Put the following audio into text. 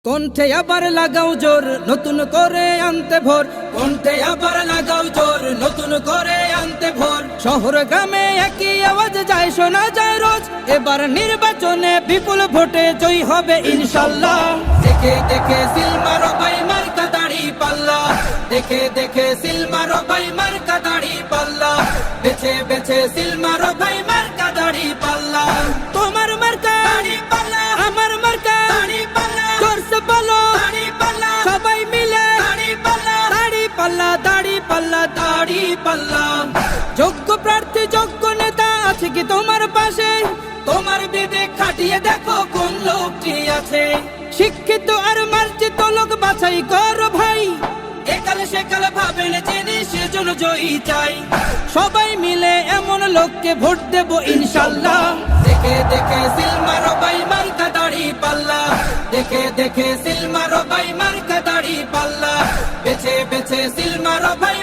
কণ্ঠে আবার লাগাও জোর নতুন করে আনতে ভোর, কণ্ঠে আবার লাগাও জোর নতুন করে আনতে ভোর। শহর গ্রামে একই আওয়াজ যায় শোনা যায় রোজ, এবার নির্বাচনে বিপুল ভোটে জয়ী হবে ইনশাল্লাহ। দেখে দেখে সিল মারো ভাই মার্কা দাড়ি পাল্লা, দেখে দেখে সিল মারো ভাই মার্কা দাড়ি পাল্লা, বেছে বেছে সিল মারো ভাই মার্কা দাড়ি পাল্লা। তোমার মার্কা দাড়ি পাল্লা, আমার মার্কা দাড়ি পাল্লা, জোরসে বলো দাড়ি পাল্লা, সবাই মিলে দাড়ি পাল্লা, দাড়ি পাল্লা, দাড়ি পাল্লা, দাড়ি পাল্লা। যোগ্য প্রার্থী যোগ্য নেতা আছে কি তোমার পাশে? তোমার বিবেক খাটিয়ে দেখো কোন লোকটি আছে। শিক্ষিত আর মার্জিত লোক বাছাই করো ভাই, একালে সেকালে ভাবেন জেনে সেজন্য জয়ী চাই। সবাই মিলে এমন লোককে ভোট দেব ইনশাল্লাহ। দেখে দেখে সিল মারো ভাই মার্কা দাড়ি পাল্লা, দেখে দেখে সিল মারো ভাই মার্কা দাড়ি পাল্লা, বেছে বেছে সিল মারো ভাই